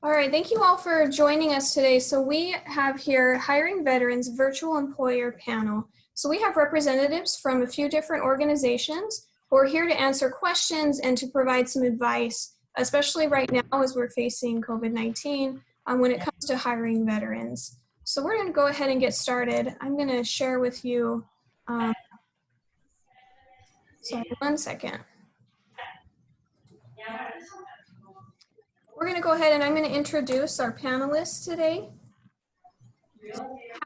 All right, thank you all for joining us today. So we have here Hiring Veterans Virtual Employer Panel. So we have representatives from a few different organizations who are here to answer questions and to provide some advice, especially right now as we're facing COVID-19 when it comes to hiring veterans. So we're going to go ahead and get started. I'm going to share with you, sorry, 1 second. We're going to go ahead and I'm going to introduce our panelists today.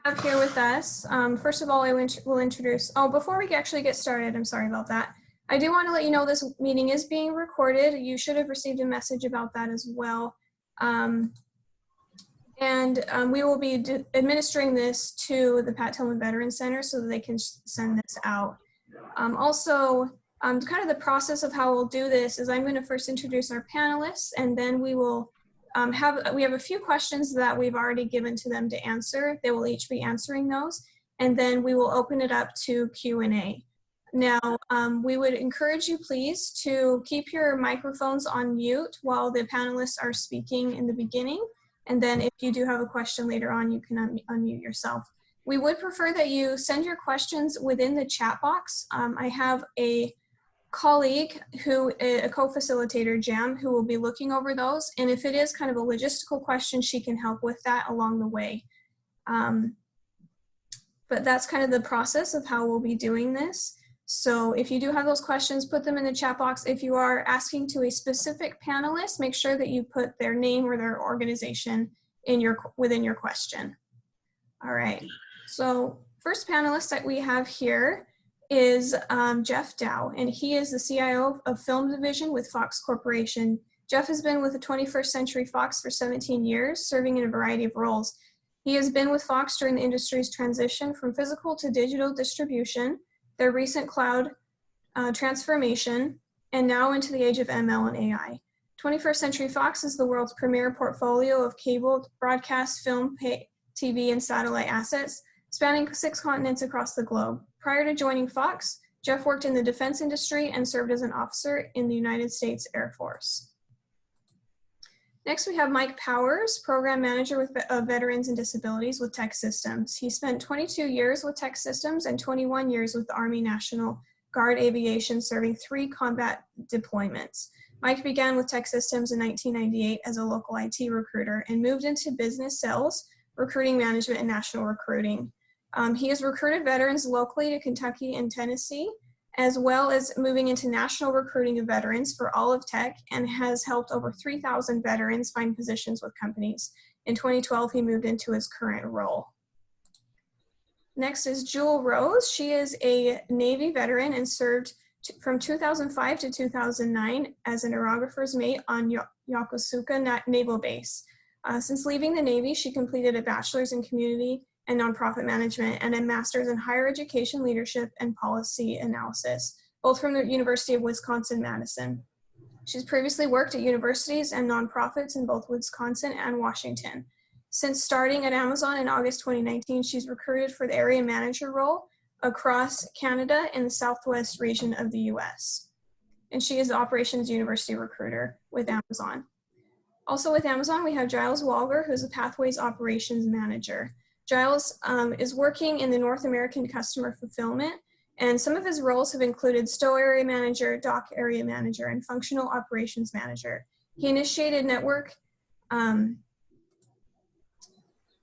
Have here with us. First of all, I will introduce, before we actually get started, I'm sorry about that. I do want to let you know this meeting is being recorded. You should have received a message about that as well. We will be administering this to the Pat Tillman Veterans Center so that they can send this out. Kind of the process of how we'll do this is I'm going to first introduce our panelists, and then we will we have a few questions that we've already given to them to answer. They will each be answering those, and then we will open it up to Q&A. Now, we would encourage you please to keep your microphones on mute while the panelists are speaking in the beginning, and then if you do have a question later on, you can unmute yourself. We would prefer that you send your questions within the chat box. I have a colleague a co-facilitator, Jam, who will be looking over those, and if it is kind of a logistical question, she can help with that along the way. But that's kind of the process of how we'll be doing this. So if you do have those questions, put them in the chat box. If you are asking to a specific panelist, make sure that you put their name or their organization within your question. All right, so first panelist that we have here is Jeff Dow, and he is the CIO of Film Division with Fox Corporation. Jeff has been with the 21st Century Fox for 17 years, serving in a variety of roles. He has been with Fox during the industry's transition from physical to digital distribution, their recent cloud transformation, and now into the age of ML and AI. 21st Century Fox is the world's premier portfolio of cable, broadcast, film, TV, and satellite assets, spanning 6 continents across the globe. Prior to joining Fox, Jeff worked in the defense industry and served as an officer in the United States Air Force. Next, we have Mike Powers, Program Manager of Veterans and Disabilities with TEKsystems. He spent 22 years with TEKsystems and 21 years with the Army National Guard Aviation, serving 3 combat deployments. Mike began with TEKsystems in 1998 as a local IT recruiter and moved into business sales, recruiting management, and national recruiting. He has recruited veterans locally to Kentucky and Tennessee, as well as moving into national recruiting of veterans for all of tech, and has helped over 3,000 veterans find positions with companies. In 2012, he moved into his current role. Next is Jewel Rose. She is a Navy veteran and served from 2005 to 2009 as an aerographer's mate on Yokosuka Naval Base. Since leaving the Navy, she completed a bachelor's in community and nonprofit management and a master's in higher education leadership and policy analysis, both from the University of Wisconsin-Madison. She's previously worked at universities and nonprofits in both Wisconsin and Washington. Since starting at Amazon in August 2019, she's recruited for the area manager role across Canada and the Southwest region of the US. And she is the operations university recruiter with Amazon. Also with Amazon, we have Giles Walger, who's a Pathways operations manager. Giles is working in the North American customer fulfillment, and some of his roles have included stow area manager, dock area manager, and functional operations manager. He initiated network,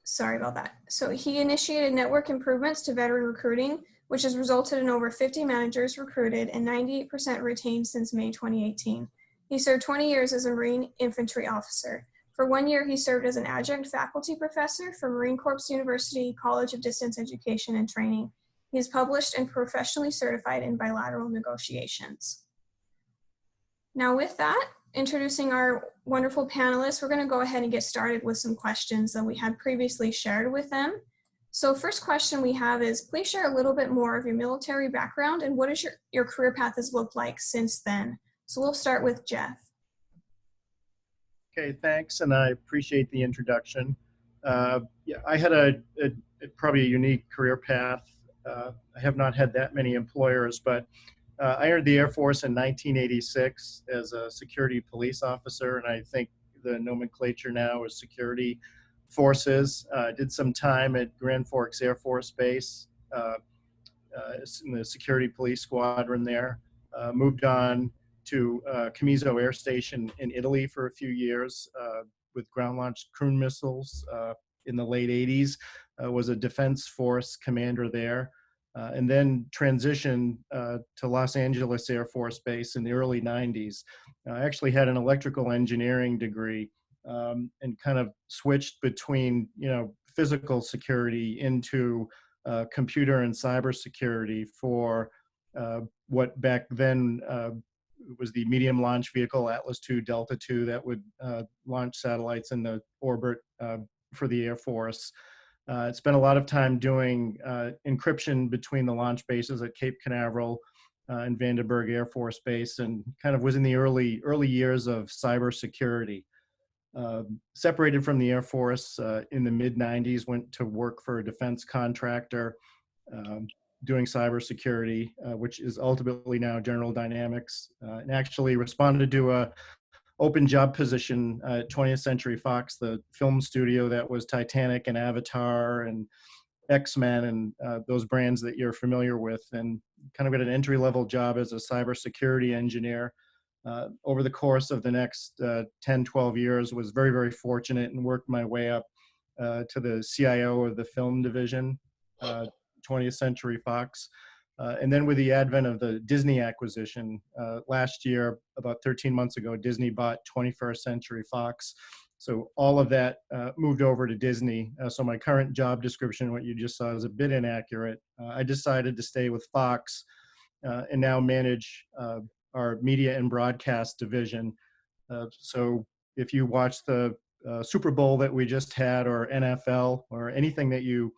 sorry about that. So he initiated network improvements to veteran recruiting, which has resulted in over 50 managers recruited and 98% retained since May 2018. He served 20 years as a Marine infantry officer. For 1 year, he served as an adjunct faculty professor for Marine Corps University College of Distance Education and Training. He is published and professionally certified in bilateral negotiations. Now with that, introducing our wonderful panelists, we're going to go ahead and get started with some questions that we had previously shared with them. So first question we have is, please share a little bit more of your military background and what is your career path has looked like since then. So we'll start with Jeff. Okay, thanks, and I appreciate the introduction. Yeah, I had probably a unique career path. I have not had that many employers, but I entered the Air Force in 1986 as a security police officer, and I think the nomenclature now is security forces. Did some time at Grand Forks Air Force Base in the security police squadron there. Moved on to Comiso Air Station in Italy for a few years with ground-launched cruise missiles in the late 80s. Was a defense force commander there. And then transitioned to Los Angeles Air Force Base in the early 90s. I actually had an electrical engineering degree and kind of switched between, physical security into computer and cybersecurity for what back then was the medium launch vehicle Atlas II Delta II that would launch satellites in the orbit for the Air Force. Spent a lot of time doing encryption between the launch bases at Cape Canaveral and Vandenberg Air Force Base, and kind of was in the early years of cybersecurity. Separated from the Air Force in the mid-90s, went to work for a defense contractor doing cybersecurity, which is ultimately now General Dynamics, and actually responded to a open job position at 20th Century Fox, the film studio that was Titanic and Avatar and X-Men and those brands that you're familiar with, and kind of got an entry-level job as a cybersecurity engineer. Over the course of the next 10, 12 years, was very, very fortunate and worked my way up to the CIO of the film division, 20th Century Fox. And then with the advent of the Disney acquisition, last year, about 13 months ago, Disney bought 21st Century Fox. So all of that moved over to Disney. So my current job description, what you just saw, is a bit inaccurate. I decided to stay with Fox and now manage our media and broadcast division. So if you watch the Super Bowl that we just had, or NFL, or anything that you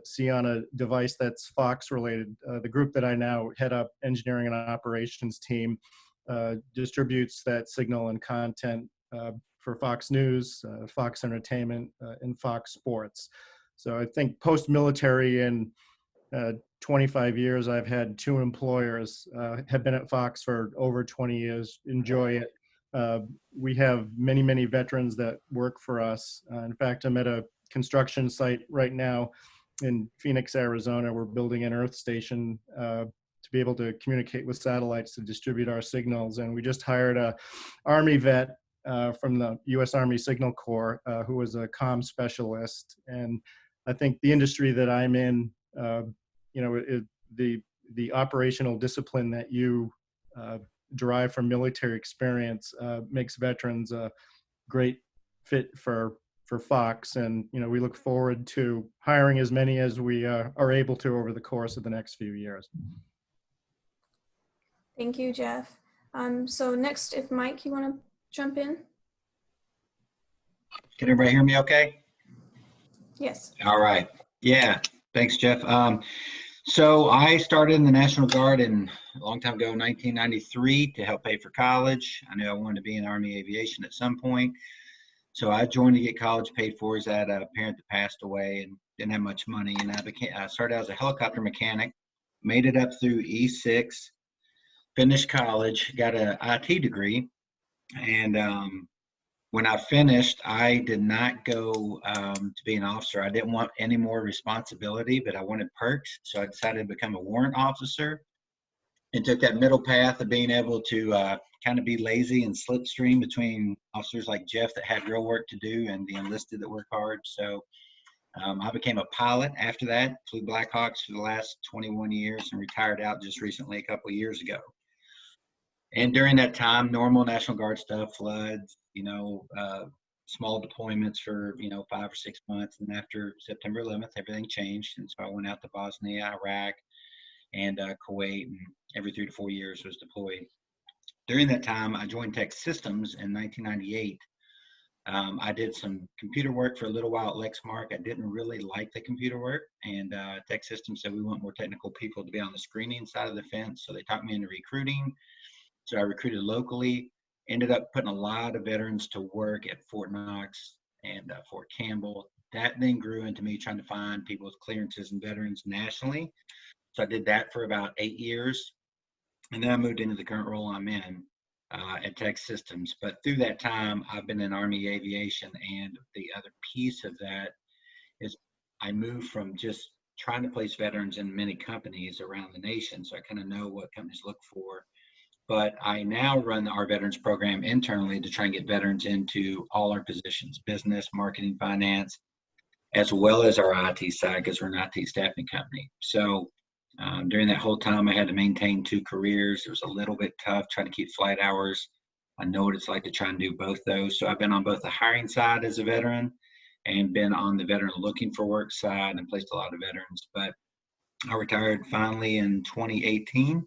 see on a device that's Fox related, the group that I now head up, engineering and operations team, distributes that signal and content for Fox News, Fox Entertainment, and Fox Sports. So I think post-military and 25 years, I've had two employers, have been at Fox for over 20 years, enjoy it. We have many, many veterans that work for us. In fact, I'm at a construction site right now in Phoenix, Arizona. We're building an Earth station to be able to communicate with satellites to distribute our signals. And we just hired a Army vet from the U.S. Army Signal Corps who was a comm specialist. And I think the industry that I'm in, the operational discipline that you derive from military experience makes veterans a great fit for Fox. And we look forward to hiring as many as we are able to over the course of the next few years. Thank you, Jeff. So next, if Mike, you want to jump in? Can everybody hear me okay? Yes. All right. Yeah. Thanks, Jeff. So I started in the National Guard a long time ago, 1993, to help pay for college. I knew I wanted to be in Army aviation at some point. So I joined to get college paid for. I had a parent that passed away and didn't have much money. And I started out as a helicopter mechanic, made it up through E6, finished college, got an IT degree. And when I finished, I did not go to be an officer. I didn't want any more responsibility, but I wanted perks. So I decided to become a warrant officer and took that middle path of being able to kind of be lazy and slipstream between officers like Jeff that had real work to do and the enlisted that work hard. So I became a pilot after that, flew Blackhawks for the last 21 years and retired out just recently a couple of years ago. And during that time, normal National Guard stuff, floods, small deployments for, 5 or 6 months. And after September 11th, everything changed. And so I went out to Bosnia, Iraq, and Kuwait, and every 3 to 4 years was deployed. During that time, I joined TEKsystems in 1998. I did some computer work for a little while at Lexmark. I didn't really like the computer work, and TEKsystems said we want more technical people to be on the screening side of the fence. So they talked me into recruiting. So I recruited locally, ended up putting a lot of veterans to work at Fort Knox and Fort Campbell. That then grew into me trying to find people with clearances and veterans nationally. So I did that for about 8 years. And then I moved into the current role I'm in. at TEKsystems. But through that time, I've been in Army aviation, and the other piece of that is I moved from just trying to place veterans in many companies around the nation, so I kind of know what companies look for. But I now run our veterans program internally to try and get veterans into all our positions, business, marketing, finance, as well as our IT side, because we're an IT staffing company. So during that whole time, I had to maintain 2 careers. It was a little bit tough trying to keep flight hours. I know what it's like to try and do both those. So I've been on both the hiring side as a veteran and been on the veteran looking for work side and placed a lot of veterans. But I retired finally in 2018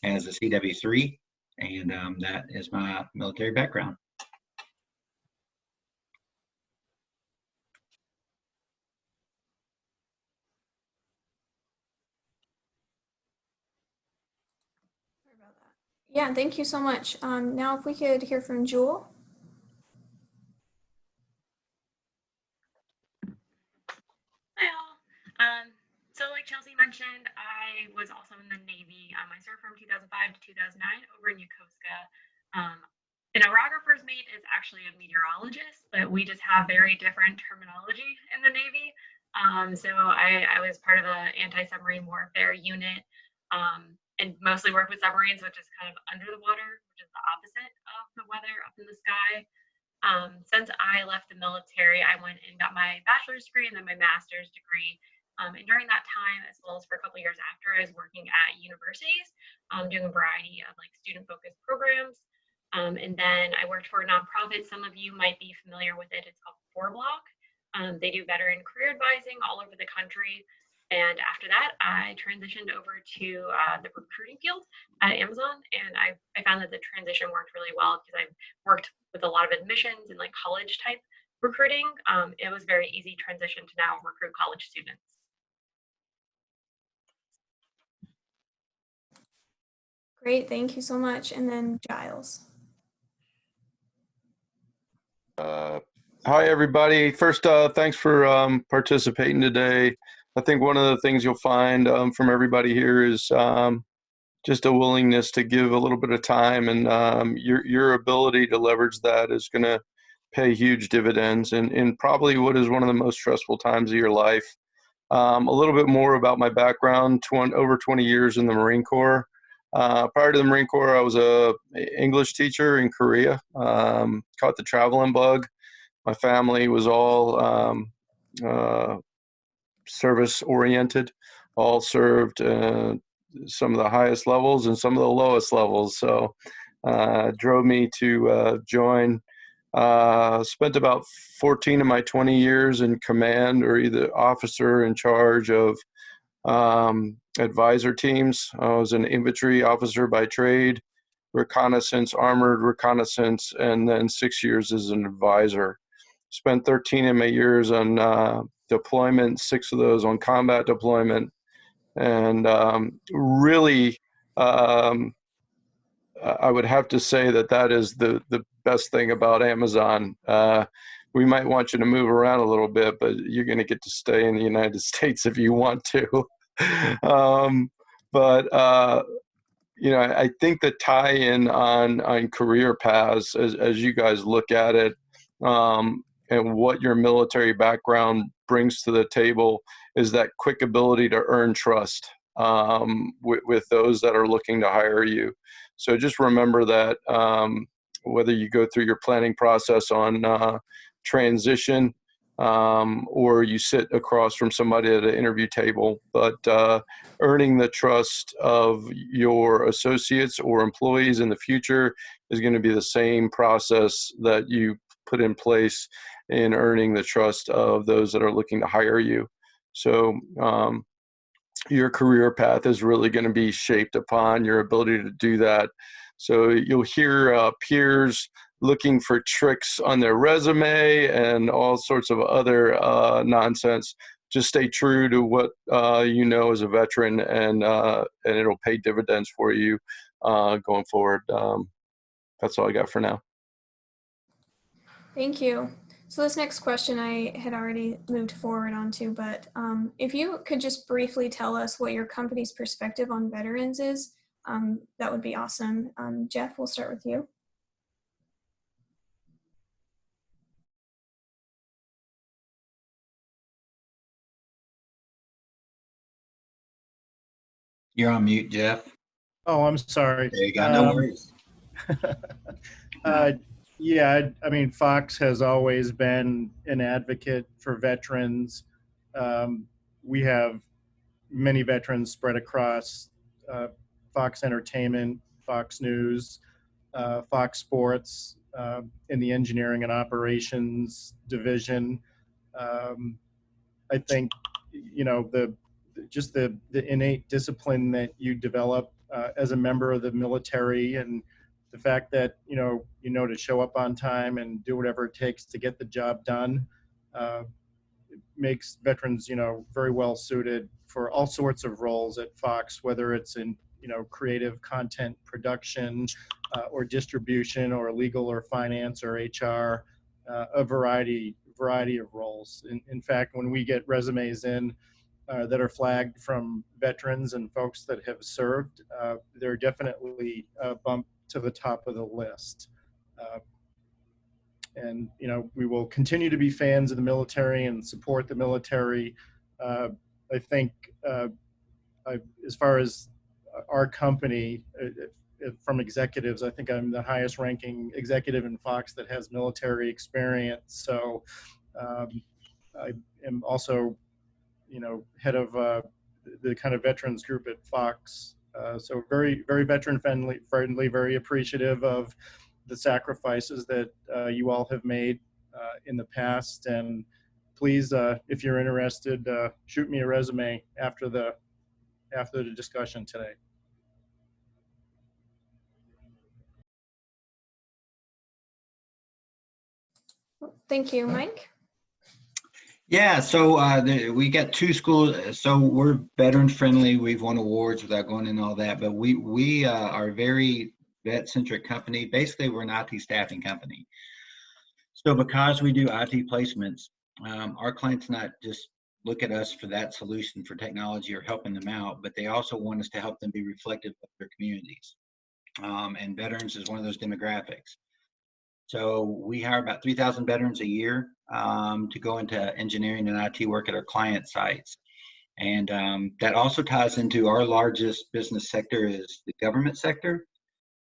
as a CW3, and that is my military background. Sorry about that. Yeah, thank you so much. Now if we could hear from Jewel. Hi all. So like Chelsea mentioned, I was also in the Navy. I served from 2005 to 2009 over in Yokosuka. An orographer's mate is actually a meteorologist, but we just have very different terminology in the Navy. So I was part of an anti-submarine warfare unit and mostly worked with submarines, which is kind of under the water, which is the opposite of the weather up in the sky. Since I left the military, I went and got my bachelor's degree and then my master's degree. And during that time, as well as for a couple of years after, I was working at universities, doing a variety of like student-focused programs. And then I worked for a nonprofit. Some of you might be familiar with it. It's called 4Block. They do veteran career advising all over the country. And after that, I transitioned over to the recruiting field at Amazon. And I found that the transition worked really well because I've worked with a lot of admissions and like college type recruiting. It was very easy transition to now recruit college students. Great, thank you so much. And then Giles. Hi, everybody. First, thanks for participating today. I think one of the things you'll find from everybody here is just a willingness to give a little bit of time, and your ability to leverage that is going to pay huge dividends in probably what is one of the most stressful times of your life. A little bit more about my background, over 20 years in the Marine Corps. Prior to the Marine Corps, I was a English teacher in Korea, caught the traveling bug. My family was all service oriented, all served some of the highest levels and some of the lowest levels. So drove me to join. Spent about 14 of my 20 years in command or either officer in charge of advisor teams. I was an infantry officer by trade, reconnaissance, armored reconnaissance, and then 6 years as an advisor. Spent 13 of my years on deployment, 6 of those on combat deployment, and really, I would have to say that is the best thing about Amazon. We might want you to move around a little bit, but you're going to get to stay in the United States if you want to. You know, I think the tie-in on career paths, as you guys look at it, and what your military background brings to the table, is that quick ability to earn trust with those that are looking to hire you. So just remember that whether you go through your planning process on transition, or you sit across from somebody at an interview table, but earning the trust of your associates or employees in the future is going to be the same process that you put in place in earning the trust of those that are looking to hire you. So your career path is really going to be shaped upon your ability to do that. So you'll hear peers looking for tricks on their resume and all sorts of other nonsense. Just stay true to what you know as a veteran, and it'll pay dividends for you going forward. That's all I got for now. Thank you. So this next question I had already moved forward onto, but if you could just briefly tell us what your company's perspective on veterans is, that would be awesome. Jeff, we'll start with you. You're on mute, Jeff. Oh, I'm sorry. There you go. No worries. Yeah, I mean, Fox has always been an advocate for veterans. We have many veterans spread across Fox Entertainment, Fox News, Fox Sports, in the engineering and operations division. I think, you know, just the innate discipline that you develop as a member of the military, and the fact that, you know to show up on time and do whatever it takes to get the job done, makes veterans, very well suited for all sorts of roles at Fox, whether it's in, creative content production, or distribution, or legal, or finance, or HR, a variety of roles. In fact, when we get resumes in that are flagged from veterans and folks that have served, they're definitely bumped to the top of the list. And we will continue to be fans of the military and support the military. I think as far as our company, from executives, I think I'm the highest ranking executive in Fox that has military experience. So I am also, head of the kind of veterans group at Fox. So very, very veteran friendly, very appreciative of the sacrifices that you all have made in the past. And please, if you're interested, shoot me a resume after the discussion today. Thank you, Mike. Yeah, so we got 2 schools. So we're veteran friendly. We've won awards without going into all that, but we are a very vet centric company. Basically, we're an IT staffing company. So because we do IT placements, our clients not just look at us for that solution for technology or helping them out, but they also want us to help them be reflective of their communities. And veterans is one of those demographics. So we hire about 3,000 veterans a year to go into engineering and IT work at our client sites. And that also ties into our largest business sector is the government sector.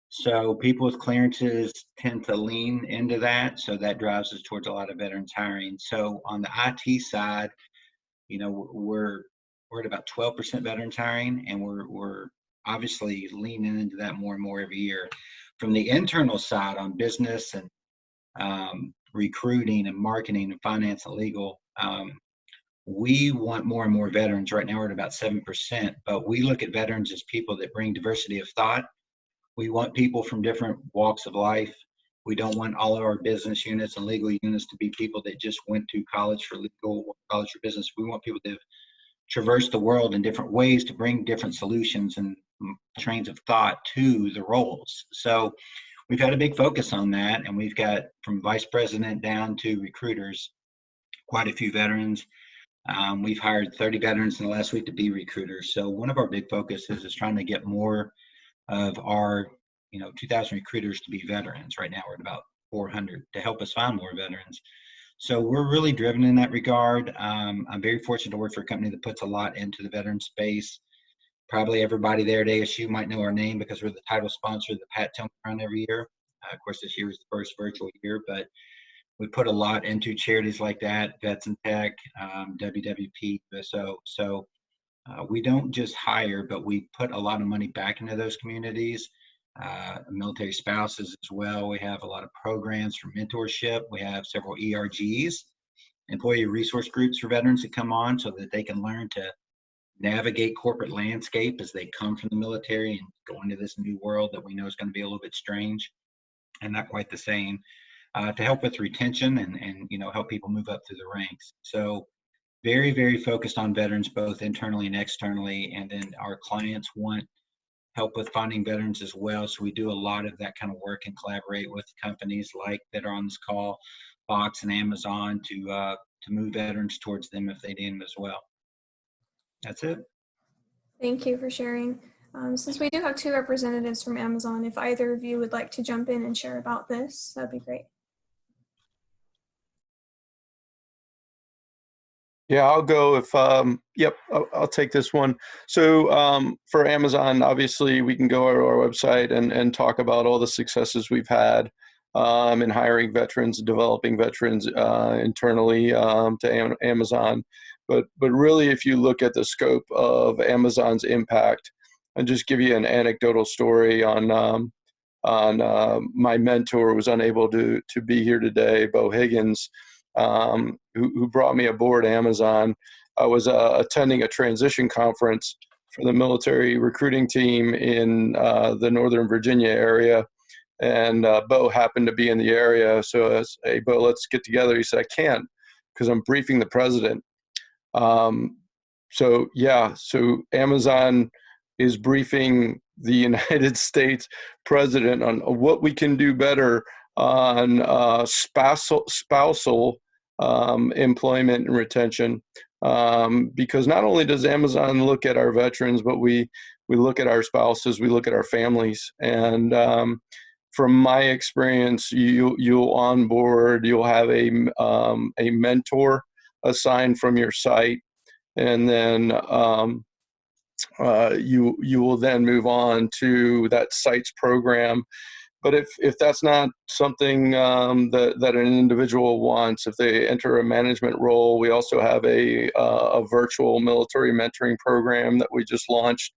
So people with clearances tend to lean into that. So that drives us towards a lot of veterans hiring. So on the IT side, we're at about 12% veterans hiring, and we're obviously leaning into that more and more every year. From the internal side on business and recruiting and marketing and finance and legal, we want more and more veterans. Right now we're at about 7%, but we look at veterans as people that bring diversity of thought. We want people from different walks of life. We don't want all of our business units and legal units to be people that just went to college for legal or college for business. We want people to traverse the world in different ways to bring different solutions and trains of thought to the roles. So we've had a big focus on that, and we've got from vice president down to recruiters, quite a few veterans. We've hired 30 veterans in the last week to be recruiters. So one of our big focuses is trying to get more of our 2,000 recruiters to be veterans. Right now we're at about 400 to help us find more veterans. So we're really driven in that regard. I'm very fortunate to work for a company that puts a lot into the veteran space. Probably everybody there at ASU might know our name because we're the title sponsor of the Pat Tillman Run every year. Of course, this year is the first virtual year, but we put a lot into charities like that, Vets and Tech, WWP, so we don't just hire, but we put a lot of money back into those communities. Military spouses as well. We have a lot of programs for mentorship. We have several ERGs, employee resource groups for veterans that come on so that they can learn to navigate corporate landscape as they come from the military and go into this new world that we know is going to be a little bit strange and not quite the same, to help with retention and help people move up through the ranks. So very, very focused on veterans, both internally and externally. And then our clients want help with finding veterans as well. So we do a lot of that kind of work and collaborate with companies like that are on this call, Fox and Amazon, to move veterans towards them if they need them as well. That's it. Thank you for sharing. Since we do have 2 representatives from Amazon, if either of you would like to jump in and share about this, that'd be great. Yeah, I'll go if, yep, I'll take this one. So for Amazon, obviously we can go to our website and talk about all the successes we've had in hiring veterans, developing veterans internally to Amazon. But really, if you look at the scope of Amazon's impact, and just give you an anecdotal story on my mentor who was unable to be here today, Bo Higgins, who brought me aboard Amazon. I was attending a transition conference for the military recruiting team in the Northern Virginia area, and Bo happened to be in the area. So I said, "Hey, Bo, let's get together." He said, "I can't because I'm briefing the president." So yeah, so Amazon is briefing the United States president on what we can do better on spousal employment and retention, because not only does Amazon look at our veterans, but we look at our spouses, we look at our families, and from my experience, you'll onboard, you'll have a mentor assigned from your site, and then you will then move on to that site's program. But if that's not something that an individual wants, if they enter a management role, we also have a virtual military mentoring program that we just launched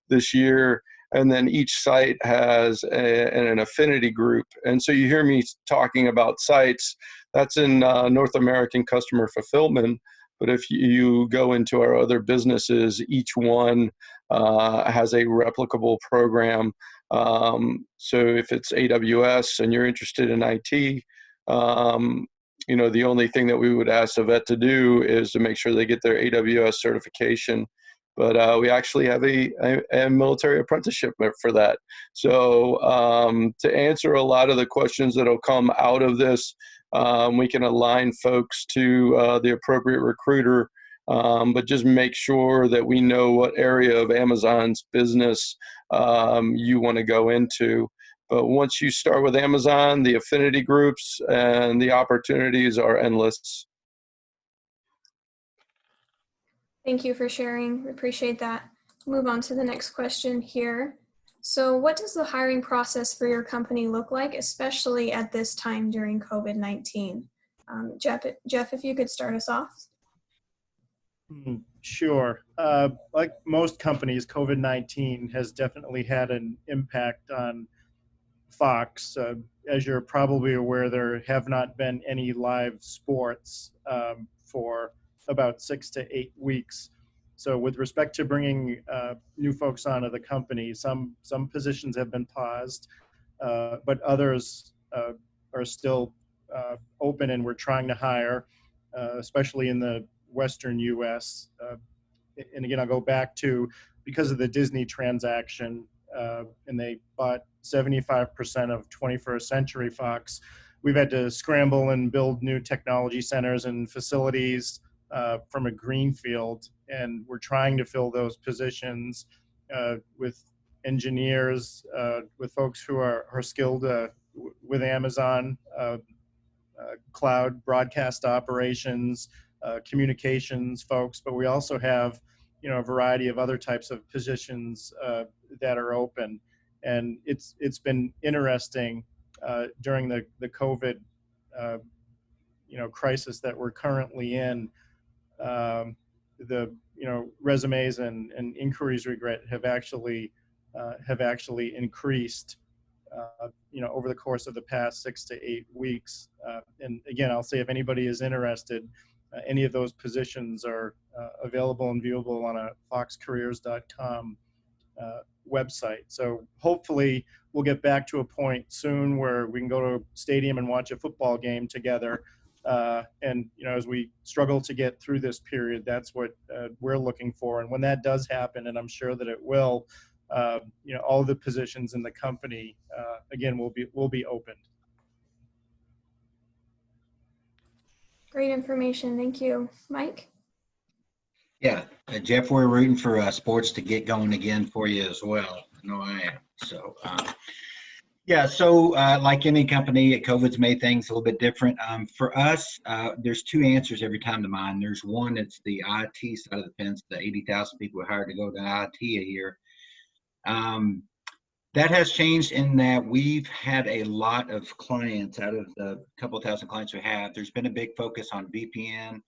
this year. And then each site has an affinity group. And so you hear me talking about sites, that's in North American customer fulfillment. But if you go into our other businesses, each one has a replicable program. So if it's AWS and you're interested in IT, the only thing that we would ask the vet to do is to make sure they get their AWS certification. But we actually have a military apprenticeship for that. So to answer a lot of the questions that will come out of this, we can align folks to the appropriate recruiter, but just make sure that we know what area of Amazon's business you want to go into. But once you start with Amazon, the affinity groups and the opportunities are endless. Thank you for sharing. We appreciate that. Move on to the next question here. So what does the hiring process for your company look like, especially at this time during COVID-19? Jeff, if you could start us off. Sure. Like most companies, COVID-19 has definitely had an impact on Fox. As you're probably aware, there have not been any live sports for about 6 to 8 weeks. So with respect to bringing new folks onto the company, some positions have been paused, but others are still open, and we're trying to hire, especially in the Western U.S. And again, I'll go back to, because of the Disney transaction, and they bought 75% of 21st Century Fox, we've had to scramble and build new technology centers and facilities from a greenfield, and we're trying to fill those positions with engineers, with folks who are skilled with Amazon, cloud broadcast operations, communications folks, but we also have a variety of other types of positions that are open. And it's been interesting during the COVID crisis that we're currently in. The resumes and inquiries regret have actually increased over the course of the past 6 to 8 weeks. And again, I'll say, if anybody is interested, any of those positions are available and viewable on a foxcareers.com website. So hopefully we'll get back to a point soon where we can go to a stadium and watch a football game together. And as we struggle to get through this period, that's what we're looking for. And when that does happen, and I'm sure that it will, all the positions in the company, again, will be opened. Great information. Thank you. Mike? Yeah, Jeff, we're rooting for sports to get going again for you as well. I know I am. So, Yeah, so like any company, COVID's made things a little bit different. For us, there's two answers every time to mine. There's one, it's the IT side of the fence, the 80,000 people we hired to go to IT a year. That has changed in that we've had a lot of clients out of the couple thousand clients we have. There's been a big focus on VPN,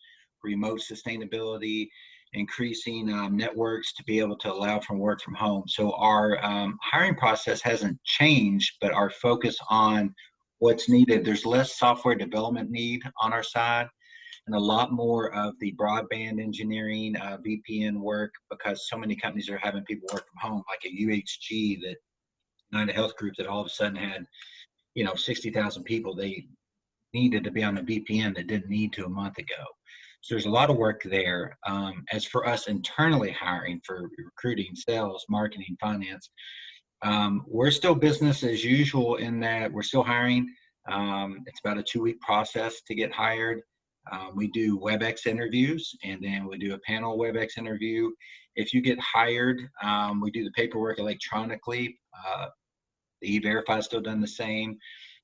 remote sustainability, increasing networks to be able to allow from work from home. So our hiring process hasn't changed, but our focus on what's needed. There's less software development need on our side and a lot more of the broadband engineering, VPN work, because so many companies are having people work from home, like a UHG, that United Health Group, that all of a sudden had, 60,000 people they needed to be on a VPN that didn't need to a month ago. So there's a lot of work there. As for us internally hiring for recruiting, sales, marketing, finance, we're still business as usual in that we're still hiring. It's about a 2-week process to get hired. We do WebEx interviews, and then we do a panel WebEx interview. If you get hired, we do the paperwork electronically. The E-Verify is still done the same.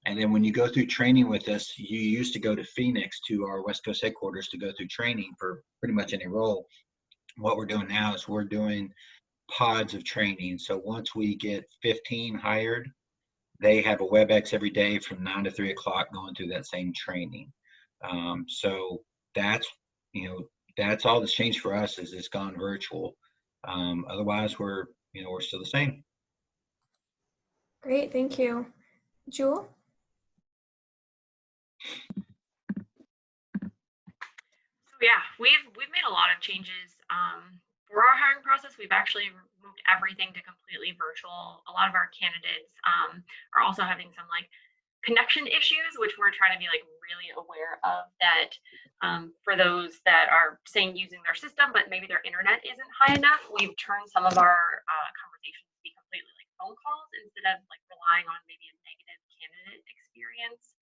And then when you go through training with us, you used to go to Phoenix, to our West Coast headquarters, to go through training for pretty much any role. What we're doing now is we're doing pods of training. So once we get 15 hired, they have a WebEx every day from 9 to 3 o'clock going through that same training. So that's, that's all that's changed for us, is it's gone virtual. Otherwise, we're still the same. Great, thank you. Jewel? So yeah, we've made a lot of changes for our hiring process. We've actually moved everything to completely virtual. A lot of our candidates are also having some connection issues, which we're trying to be really aware of, that for those that are saying using their system, but maybe their internet isn't high enough, we've turned some of our conversations to be completely phone calls instead of relying on maybe a negative candidate experience.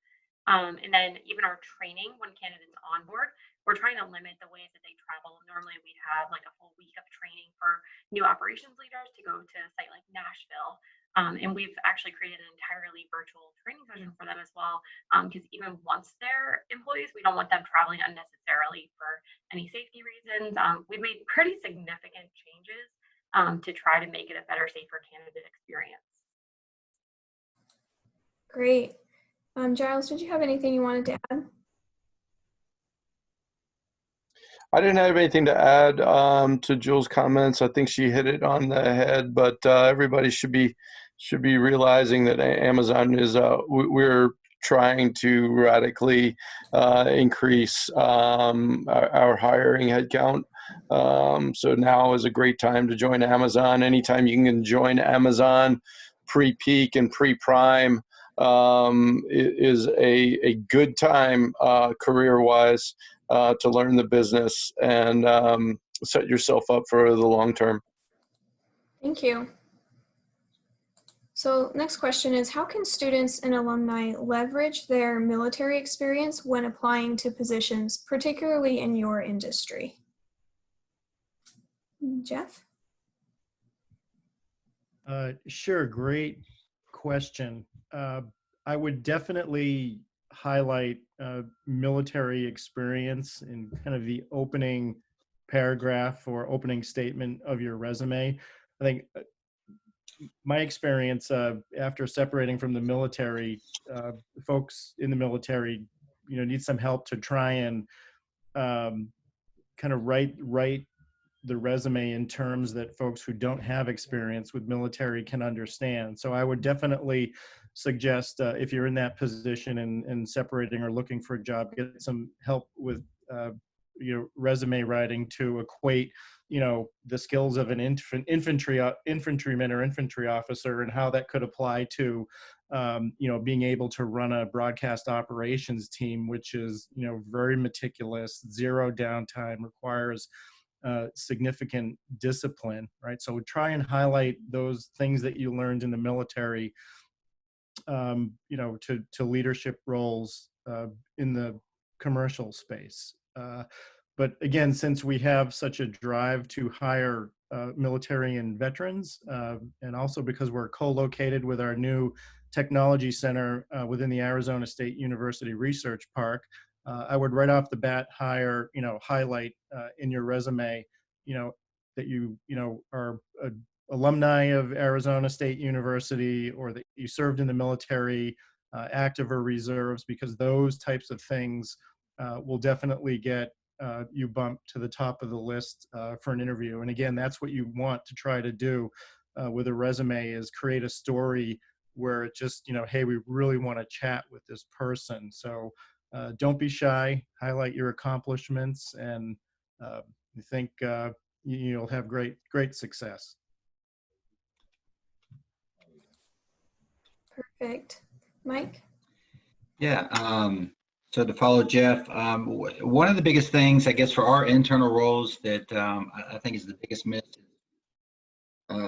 And then even our training when candidates onboard, we're trying to limit the ways that they travel. Normally we have a full week of training for new operations leaders to go to a site like Nashville. And we've actually created an entirely virtual training session for them as well. Because even once they're employees, we don't want them traveling unnecessarily for any safety reasons. We've made pretty significant changes to try to make it a better, safer candidate experience. Great. Giles, did you have anything you wanted to add? I didn't have anything to add to Jules' comments. I think she hit it on the head, but everybody should be realizing that Amazon is we're trying to radically increase our hiring headcount. So now is a great time to join Amazon. Anytime you can join Amazon pre-peak and pre-prime is a good time career-wise to learn the business and set yourself up for the long term. Thank you. So next question is, how can students and alumni leverage their military experience when applying to positions, particularly in your industry? Jeff? Sure, great question. I would definitely highlight military experience in kind of the opening paragraph or opening statement of your resume. I think my experience after separating from the military, folks in the military, need some help to try and kind of write the resume in terms that folks who don't have experience with military can understand. So I would definitely suggest if you're in that position and separating or looking for a job, get some help with resume writing to equate the skills of an infantryman or infantry officer and how that could apply to being able to run a broadcast operations team, which is very meticulous, zero downtime, requires significant discipline, right? So try and highlight those things that you learned in the military, to leadership roles in the commercial space. But again, since we have such a drive to hire military and veterans, and also because we're co-located with our new technology center within the Arizona State University Research Park, I would right off the bat highlight in your resume, that you are alumni of Arizona State University, or that you served in the military, active or reserves, because those types of things will definitely get you bumped to the top of the list for an interview. And again, that's what you want to try to do with a resume, is create a story where it just, hey, we really want to chat with this person. So don't be shy, highlight your accomplishments, and I think you'll have great success. Perfect. Mike? Yeah. So to follow Jeff, one of the biggest things, I guess, for our internal roles that I think is the biggest myth.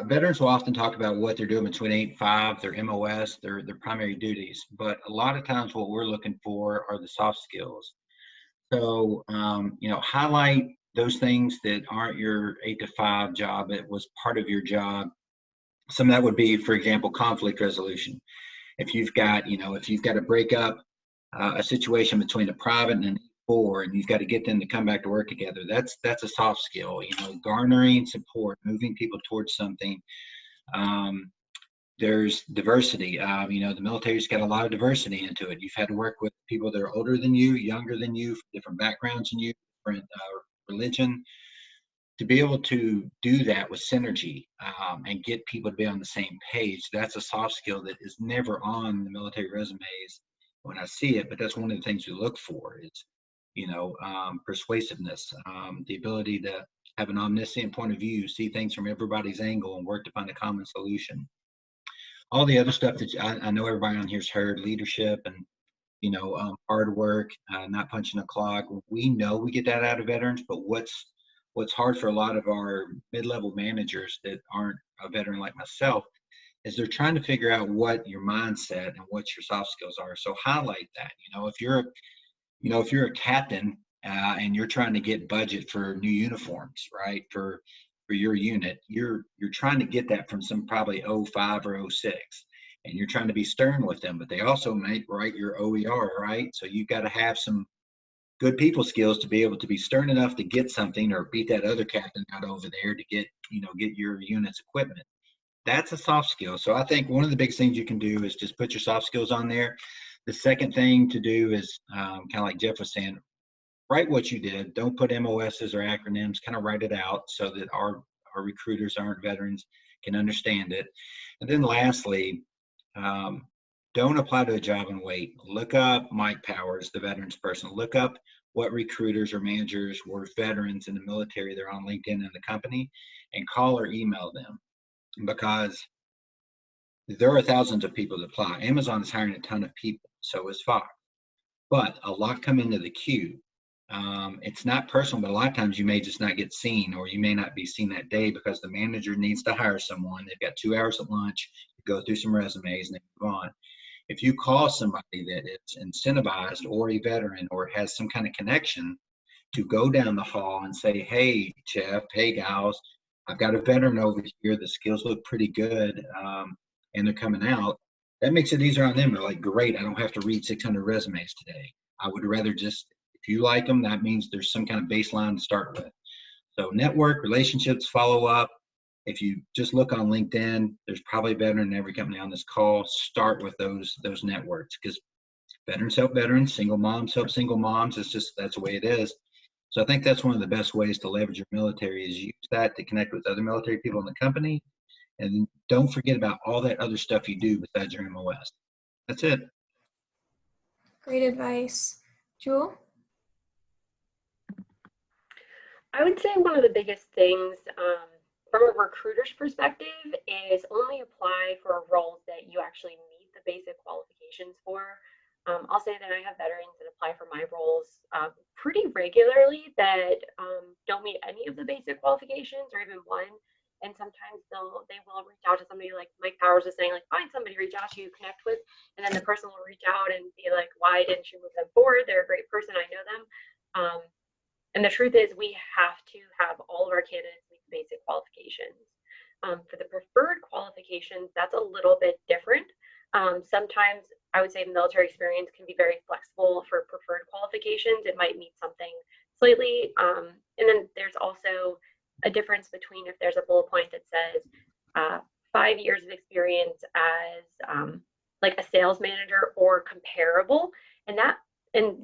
Veterans will often talk about what they're doing between 8 and 5, their MOS, their primary duties. But a lot of times what we're looking for are the soft skills. So, highlight those things that aren't your 8 to 5 job. It was part of your job. Some of that would be, for example, conflict resolution. If you've got to break up a situation between a private and an E4, and you've got to get them to come back to work together, that's a soft skill. Garnering support, moving people towards something. There's diversity. The military's got a lot of diversity into it. You've had to work with people that are older than you, younger than you, from different backgrounds than you, different religion. To be able to do that with synergy and get people to be on the same page, that's a soft skill that is never on the military resumes when I see it, but that's one of the things we look for is, persuasiveness, the ability to have an omniscient point of view, see things from everybody's angle and work to find a common solution. All the other stuff that I know everybody on here's heard, leadership and, hard work, not punching a clock. We know we get that out of veterans, but what's hard for a lot of our mid-level managers that aren't a veteran like myself is they're trying to figure out what your mindset and what your soft skills are. So highlight that. If you're a captain and you're trying to get budget for new uniforms, right, for your unit, you're trying to get that from some probably 05 or 06, and you're trying to be stern with them, but they also might write your OER, right? So you've got to have some good people skills to be able to be stern enough to get something or beat that other captain out over there to get your unit's equipment. That's a soft skill. So I think one of the biggest things you can do is just put your soft skills on there. The second thing to do is kind of like Jeff was saying, write what you did. Don't put MOSs or acronyms, kind of write it out so that our recruiters, aren't veterans, can understand it. And then lastly, don't apply to a job and wait. Look up Mike Powers, the veterans person. Look up what recruiters or managers were veterans in the military. They're on LinkedIn in the company, and call or email them, because there are thousands of people that apply. Amazon is hiring a ton of people, so is Fox. But a lot come into the queue. It's not personal, but a lot of times you may just not get seen, or you may not be seen that day because the manager needs to hire someone. They've got 2 hours at lunch to go through some resumes and they move on. If you call somebody that is incentivized or a veteran or has some kind of connection to go down the hall and say, hey, Jeff, hey, gals, I've got a veteran over here. The skills look pretty good and they're coming out. That makes it easier on them. They're like, great, I don't have to read 600 resumes today. I would rather just, if you like them, that means there's some kind of baseline to start with. So network, relationships, follow up. If you just look on LinkedIn, there's probably a veteran in every company on this call. Start with those networks, because veterans help veterans, single moms help single moms. That's the way it is. So I think that's one of the best ways to leverage your military, is use that to connect with other military people in the company. And don't forget about all that other stuff you do besides your MOS. That's it. Great advice. Jewel? I would say one of the biggest things from a recruiter's perspective is only apply for roles that you actually meet the basic qualifications for. I'll say that I have veterans that apply for my roles pretty regularly that don't meet any of the basic qualifications or even one. And sometimes they will reach out to somebody like Mike Powers is saying, like, find somebody, reach out to you, connect with, and then the person will reach out and be like, why didn't you move them forward? They're a great person, I know them. And the truth is, we have to have all of our candidates meet the basic qualifications. For the preferred qualifications, that's a little bit different. Sometimes I would say military experience can be very flexible for preferred qualifications. It might mean something slightly. And then there's also a difference between if there's a bullet point that says 5 years of experience as like a sales manager or comparable, and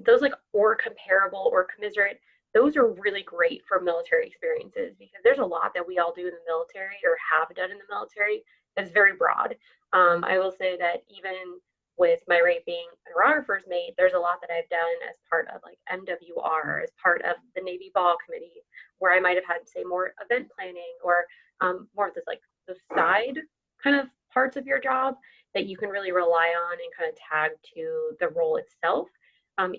those like or comparable or commiserate, those are really great for military experiences because there's a lot that we all do in the military or have done in the military that's very broad. I will say that even with my rate being an orographer's mate, there's a lot that I've done as part of like MWR, as part of the Navy Ball Committee, where I might have had, say, more event planning or more of this like the side kind of parts of your job that you can really rely on and kind of tag to the role itself,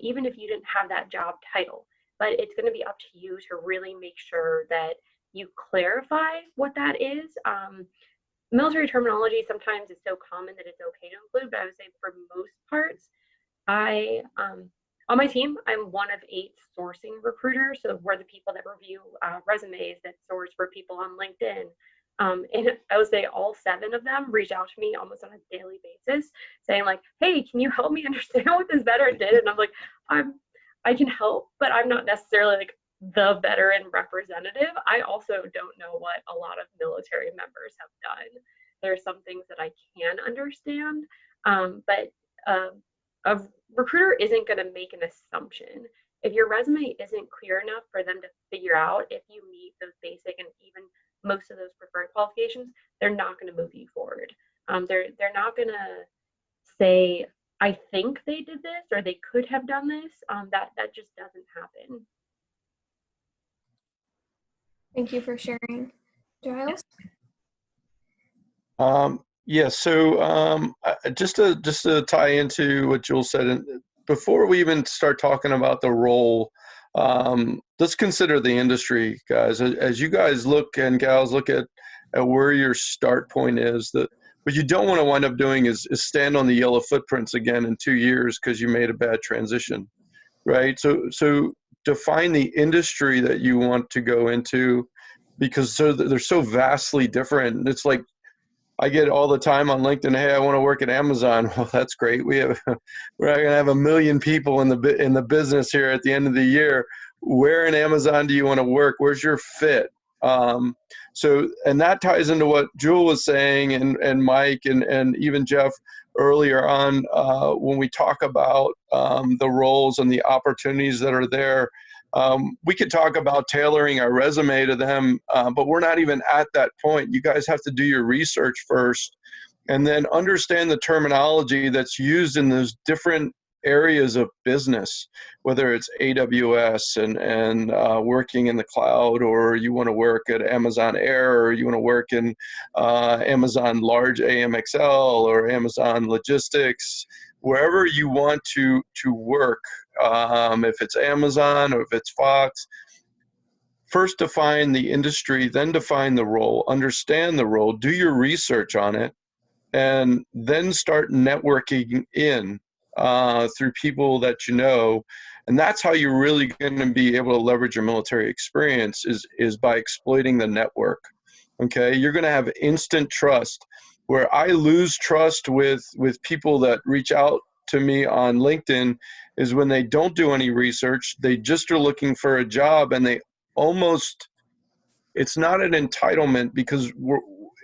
even if you didn't have that job title. But it's going to be up to you to really make sure that you clarify what that is. Military terminology sometimes is so common that it's okay to include, but I would say for most parts, on my team, I'm one of 8 sourcing recruiters. So we're the people that review resumes, that source for people on LinkedIn. And I would say all 7 of them reach out to me almost on a daily basis saying like, hey, can you help me understand what this veteran did? And I'm like, I can help, but I'm not necessarily like the veteran representative. I also don't know what a lot of military members have done. There are some things that I can understand, but a recruiter isn't going to make an assumption. If your resume isn't clear enough for them to figure out if you meet those basic and even most of those preferred qualifications, they're not going to move you forward. They're not going to say, I think they did this or they could have done this. That just doesn't happen. Thank you for sharing. Giles? Yeah, so just to tie into what Jules said, before we even start talking about the role, let's consider the industry, guys. As you guys look and gals look at where your start point is, that what you don't want to wind up doing is stand on the yellow footprints again in 2 years because you made a bad transition, right? So define the industry that you want to go into, because they're so vastly different. It's like I get all the time on LinkedIn, hey, I want to work at Amazon. Well, that's great. We're not going to have 1 million people in the business here at the end of the year. Where in Amazon do you want to work? Where's your fit? And that ties into what Jewel was saying and Mike and even Jeff earlier on when we talk about the roles and the opportunities that are there. We could talk about tailoring our resume to them, but we're not even at that point. You guys have to do your research first and then understand the terminology that's used in those different areas of business, whether it's AWS and working in the cloud, or you want to work at Amazon Air, or you want to work in Amazon Large AMXL or Amazon Logistics, wherever you want to work. If it's Amazon or if it's Fox, first define the industry, then define the role, understand the role, do your research on it, and then start networking in through people that you know. And that's how you're really going to be able to leverage your military experience is by exploiting the network. Okay, you're going to have instant trust. Where I lose trust with people that reach out to me on LinkedIn is when they don't do any research. They just are looking for a job, and it's not an entitlement, because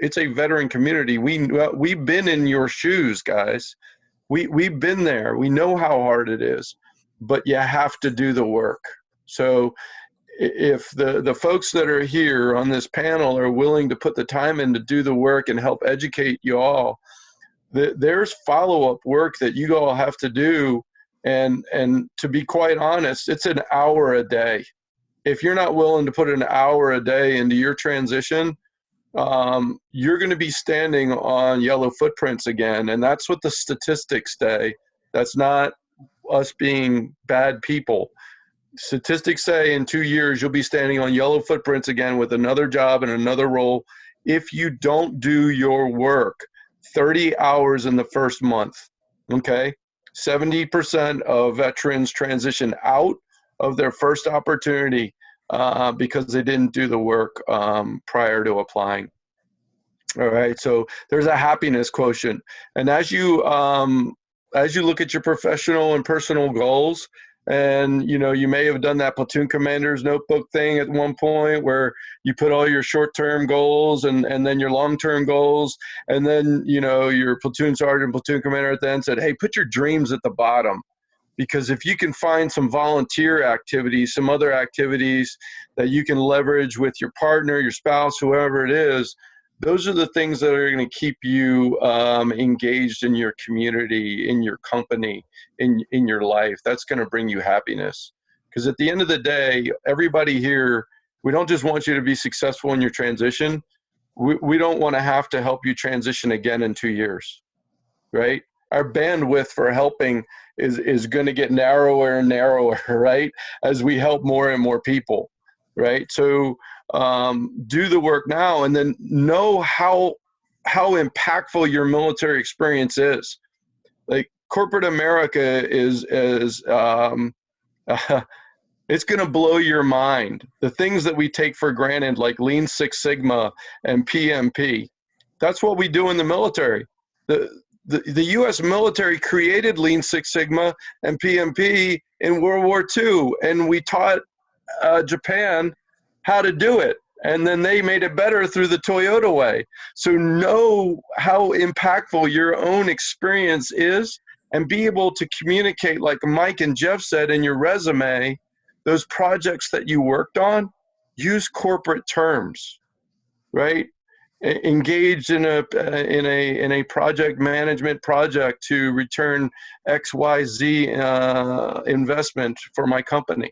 it's a veteran community. We've been in your shoes, guys. We've been there. We know how hard it is, but you have to do the work. So if the folks that are here on this panel are willing to put the time in to do the work and help educate you all, there's follow-up work that you all have to do. And to be quite honest, it's an hour a day. If you're not willing to put an hour a day into your transition, you're going to be standing on yellow footprints again. And that's what the statistics say. That's not us being bad people. Statistics say in 2 years, you'll be standing on yellow footprints again with another job and another role if you don't do your work. 30 hours in the first month, okay? 70% of veterans transition out of their first opportunity because they didn't do the work prior to applying. All right. So there's a happiness quotient. And as you look at your professional and personal goals, and you may have done that platoon commander's notebook thing at one point where you put all your short-term goals and then your long-term goals, and then your platoon sergeant, platoon commander at the end said, hey, put your dreams at the bottom. Because if you can find some volunteer activities, some other activities that you can leverage with your partner, your spouse, whoever it is, those are the things that are going to keep you engaged in your community, in your company, in your life. That's going to bring you happiness. Because at the end of the day, everybody here, we don't just want you to be successful in your transition. We don't want to have to help you transition again in 2 years, right? Our bandwidth for helping is going to get narrower and narrower, right? As we help more and more people, right? So do the work now, and then know how impactful your military experience is. Like corporate America is it's going to blow your mind. The things that we take for granted, like Lean Six Sigma and PMP, that's what we do in the military. The U.S. military created Lean Six Sigma and PMP in World War II, and we taught Japan how to do it. And then they made it better through the Toyota way. So know how impactful your own experience is and be able to communicate, like Mike and Jeff said in your resume, those projects that you worked on, use corporate terms, right? Engaged in a project management project to return XYZ investment for my company,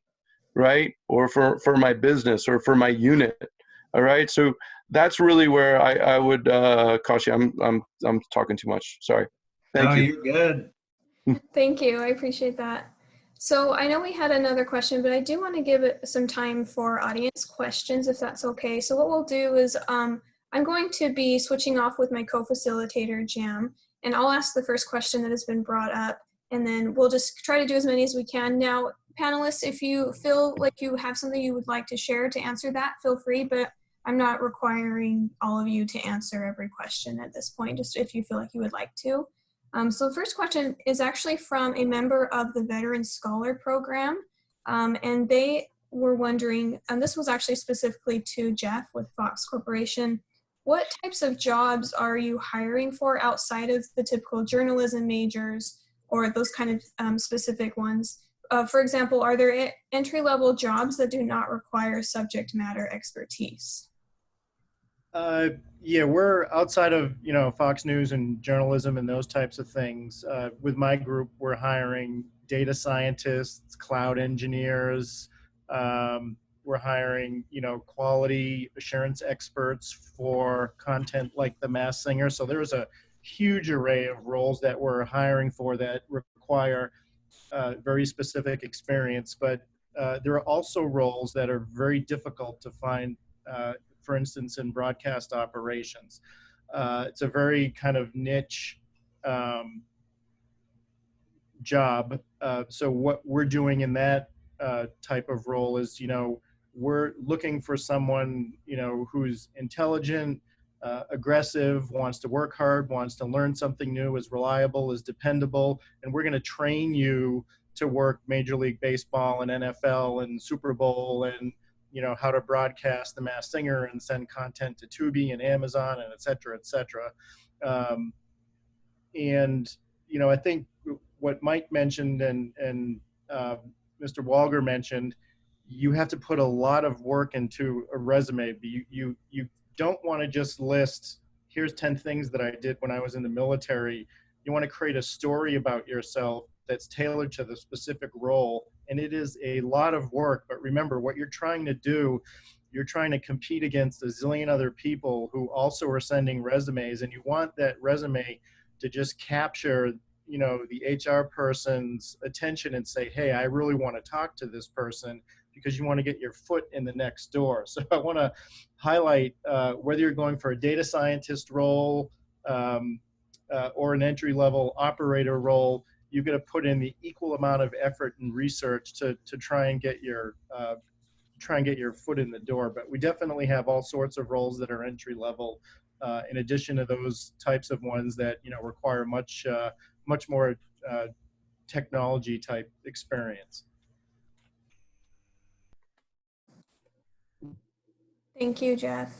right? Or for my business or for my unit. All right. So that's really where I would caution you. I'm talking too much. Sorry. Thank you. You're good. Thank you. I appreciate that. So I know we had another question, but I do want to give it some time for audience questions, if that's okay. So what we'll do is I'm going to be switching off with my co-facilitator, Jam, and I'll ask the first question that has been brought up, and then we'll just try to do as many as we can. Now, panelists, if you feel like you have something you would like to share to answer that, feel free, but I'm not requiring all of you to answer every question at this point, just if you feel like you would like to. So the first question is actually from a member of the Veteran Scholar Program, and they were wondering, and this was actually specifically to Jeff with Fox Corporation, what types of jobs are you hiring for outside of the typical journalism majors or those kind of specific ones? For example, are there entry-level jobs that do not require subject matter expertise? Yeah, we're outside of, Fox News and journalism and those types of things. With my group, we're hiring data scientists, cloud engineers. We're hiring, quality assurance experts for content like The Masked Singer. So there's a huge array of roles that we're hiring for that require very specific experience. But there are also roles that are very difficult to find, for instance, in broadcast operations. It's a very kind of niche job. So what we're doing in that type of role is, we're looking for someone, who's intelligent, aggressive, wants to work hard, wants to learn something new, is reliable, is dependable, and we're going to train you to work Major League Baseball and NFL and Super Bowl and how to broadcast The Masked Singer and send content to Tubi and Amazon and et cetera, et cetera. And, I think what Mike mentioned and Mr. Walger mentioned, you have to put a lot of work into a resume. You don't want to just list, here's 10 things that I did when I was in the military. You want to create a story about yourself that's tailored to the specific role. And it is a lot of work, but remember what you're trying to do, you're trying to compete against a zillion other people who also are sending resumes, and you want that resume to just capture, the HR person's attention and say, hey, I really want to talk to this person, because you want to get your foot in the next door. So I want to highlight whether you're going for a data scientist role or an entry-level operator role, you've got to put in the equal amount of effort and research to try and get your foot in the door. But we definitely have all sorts of roles that are entry level in addition to those types of ones that require much more technology type experience. Thank you, Jeff.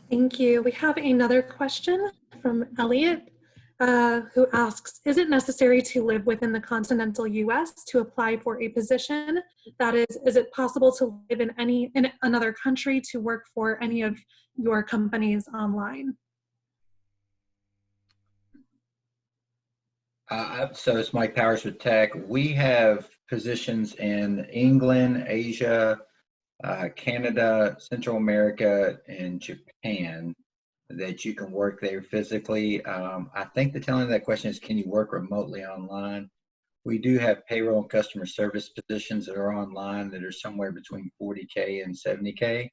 Thank you. We have another question from Elliot, who asks, is it necessary to live within the continental US to apply for a position? That is it possible to live in another country to work for any of your companies online? So it's Mike Powers with Tech. We have positions in England, Asia, Canada, Central America, and Japan that you can work there physically. I think the telling of that question is, can you work remotely online? We do have payroll and customer service positions that are online that are somewhere between 40K and 70K